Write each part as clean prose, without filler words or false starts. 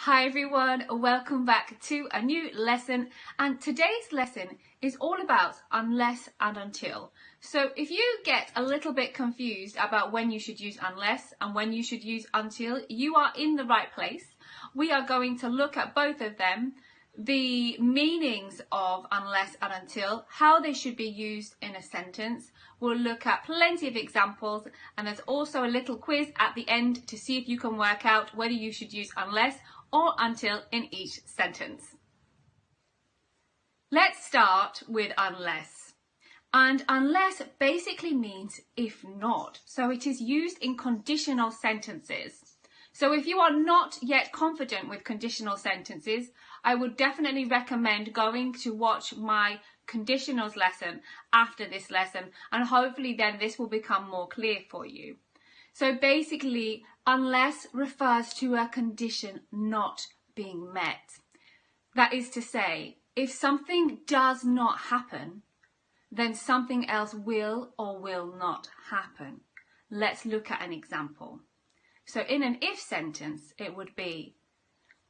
Hi everyone, welcome back to a new lesson, and today's lesson is all about unless and until. So if you get a little bit confused about when you should use unless and when you should use until, you are in the right place. We are going to look at both of them, the meanings of unless and until, how they should be used in a sentence. We'll look at plenty of examples, and there's also a little quiz at the end to see if you can work out whether you should use unless or until in each sentence. Let's start with unless. And unless basically means if not. So it is used in conditional sentences. So if you are not yet confident with conditional sentences, I would definitely recommend going to watch my conditionals lesson after this lesson, and hopefully then this will become more clear for you. So basically, unless refers to a condition not being met. That is to say, if something does not happen, then something else will or will not happen. Let's look at an example. So in an if sentence, it would be,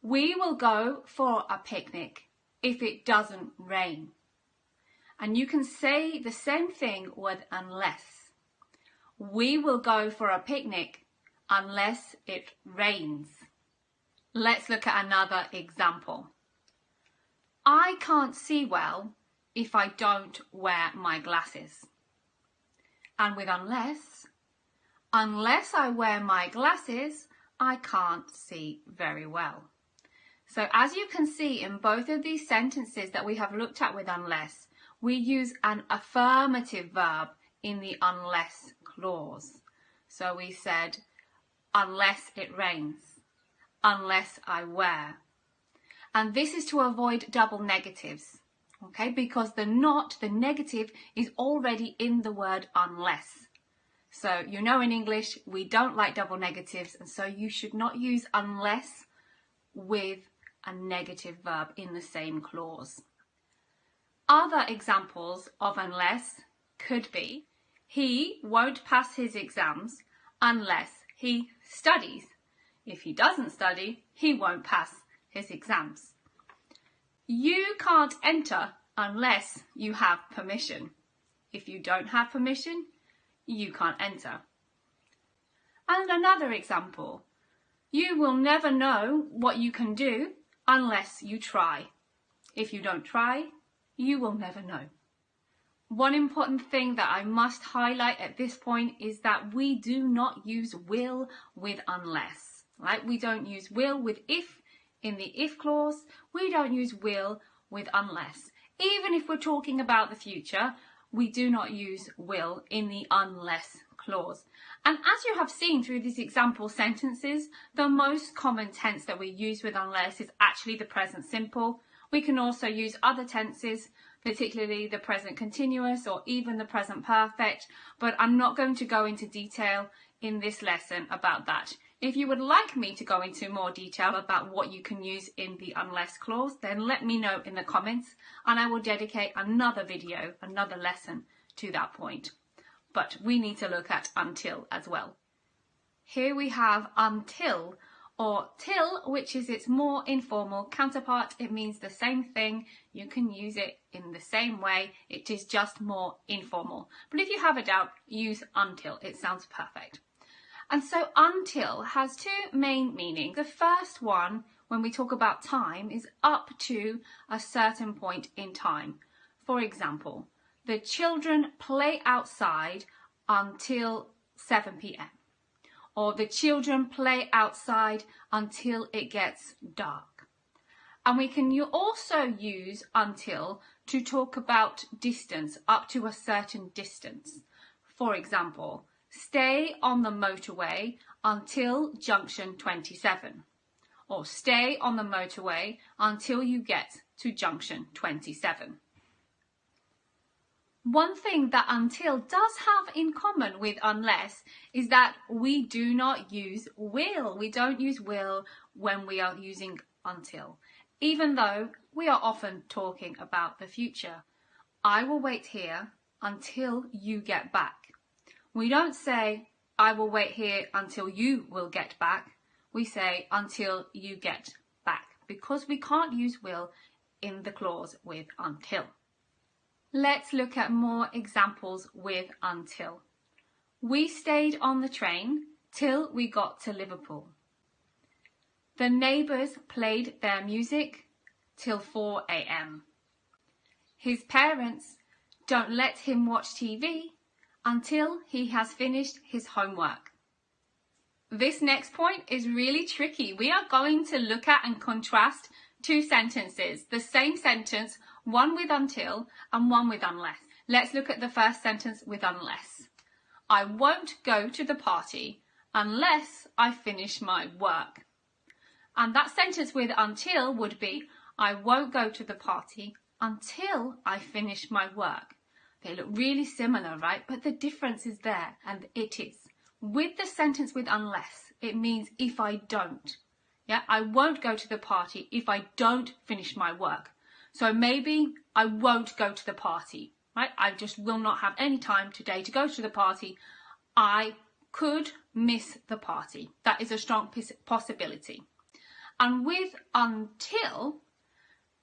we will go for a picnic if it doesn't rain. And you can say the same thing with unless. We will go for a picnic unless it rains. Let's look at another example. I can't see well if I don't wear my glasses. And with unless I wear my glasses, I can't see very well. So as you can see in both of these sentences that we have looked at with unless, we use an affirmative verb in the unless clause. So we said, unless it rains, unless I wear. And this is to avoid double negatives, okay? Because the not, the negative, is already in the word unless. So you know in English, we don't like double negatives, and so you should not use unless with a negative verb in the same clause. Other examples of unless could be, he won't pass his exams unless he studies. If he doesn't study, he won't pass his exams. You can't enter unless you have permission. If you don't have permission, you can't enter. And another example, you will never know what you can do unless you try. If you don't try, you will never know. One important thing that I must highlight at this point is that we do not use will with unless, right? We don't use will with if in the if clause. We don't use will with unless. Even if we're talking about the future, we do not use will in the unless clause. And as you have seen through these example sentences, the most common tense that we use with unless is actually the present simple. We can also use other tenses, particularly the present continuous or even the present perfect, but I'm not going to go into detail in this lesson about that. If you would like me to go into more detail about what you can use in the unless clause, then let me know in the comments and I will dedicate another video, another lesson to that point. But we need to look at until as well. Here we have until, or till, which is its more informal counterpart. It means the same thing. You can use it in the same way. It is just more informal. But if you have a doubt, use until. It sounds perfect. And so until has two main meanings. The first one, when we talk about time, is up to a certain point in time. For example, the children play outside until 7 p.m. Or the children play outside until it gets dark. And we can also use until to talk about distance, up to a certain distance. For example, stay on the motorway until junction 27. Or stay on the motorway until you get to junction 27. One thing that until does have in common with unless is that we do not use will. We don't use will when we are using until, even though we are often talking about the future. I will wait here until you get back. We don't say, I will wait here until you will get back. We say, until you get back. because we can't use will in the clause with until. Let's look at more examples with until. We stayed on the train till we got to Liverpool. The neighbours played their music till 4 a.m. His parents don't let him watch TV until he has finished his homework. This next point is really tricky. We are going to look at and contrast two sentences, the same sentence, one with until and one with unless. Let's look at the first sentence with unless. I won't go to the party unless I finish my work. And that sentence with until would be, I won't go to the party until I finish my work. They look really similar, right? But the difference is there, and it is. With the sentence with unless, it means if I don't. Yeah, I won't go to the party if I don't finish my work. So maybe I won't go to the party, right? I just will not have any time today to go to the party. I could miss the party. That is a strong possibility. And with until,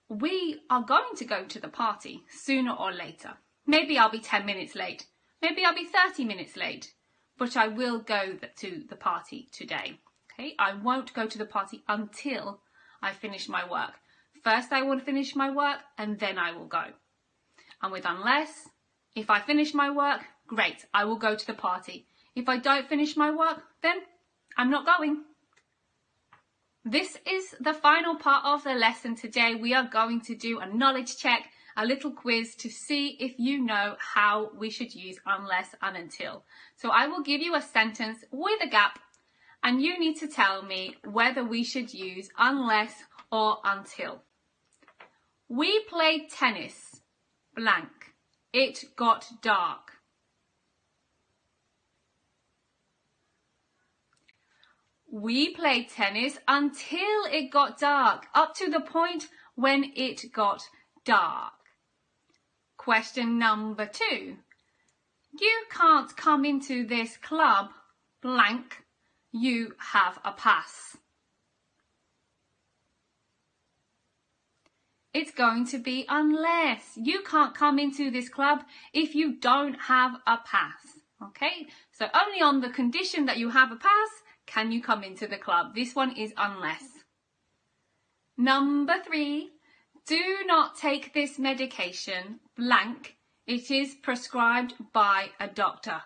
we are going to go to the party sooner or later. Maybe I'll be 10 minutes late. Maybe I'll be 30 minutes late. But I will go to the party today. Okay, I won't go to the party until I finish my work. First I will finish my work and then I will go. And with unless, if I finish my work, great, I will go to the party. If I don't finish my work, then I'm not going. This is the final part of the lesson today. We are going to do a knowledge check, a little quiz to see if you know how we should use unless and until. So I will give you a sentence with a gap and you need to tell me whether we should use unless or until. We played tennis, blank. It got dark. We played tennis until it got dark, up to the point when it got dark. Question number 2. You can't come into this club, blank. You have a pass. It's going to be unless. You can't come into this club if you don't have a pass. Okay, so only on the condition that you have a pass can you come into the club. This one is unless. Number 3, do not take this medication, blank. It is prescribed by a doctor.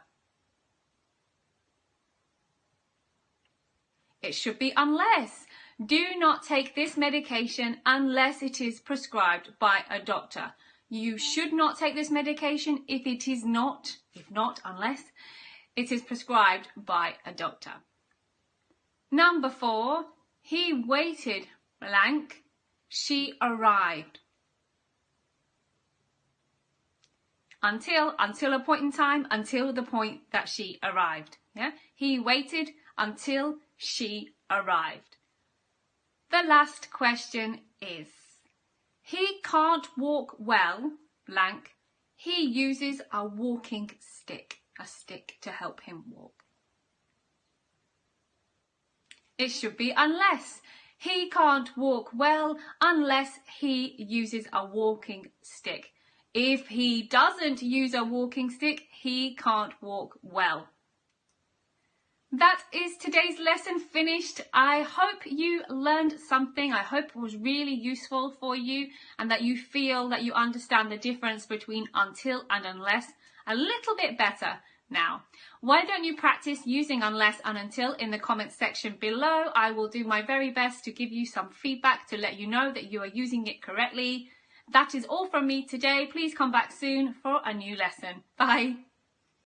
It should be unless. Do not take this medication unless it is prescribed by a doctor. You should not take this medication if it is not, unless it is prescribed by a doctor. Number 4, he waited, blank. She arrived. Until a point in time, until the point that she arrived. Yeah? He waited until she arrived. The last question is, he can't walk well, blank. He uses a walking stick, a stick to help him walk. It should be unless. He can't walk well unless he uses a walking stick. If he doesn't use a walking stick, he can't walk well. That is today's lesson finished. I hope you learned something. I hope it was really useful for you and that you feel that you understand the difference between until and unless a little bit better now. Why don't you practice using unless and until in the comments section below? I will do my very best to give you some feedback to let you know that you are using it correctly. That is all from me today. Please come back soon for a new lesson. Bye.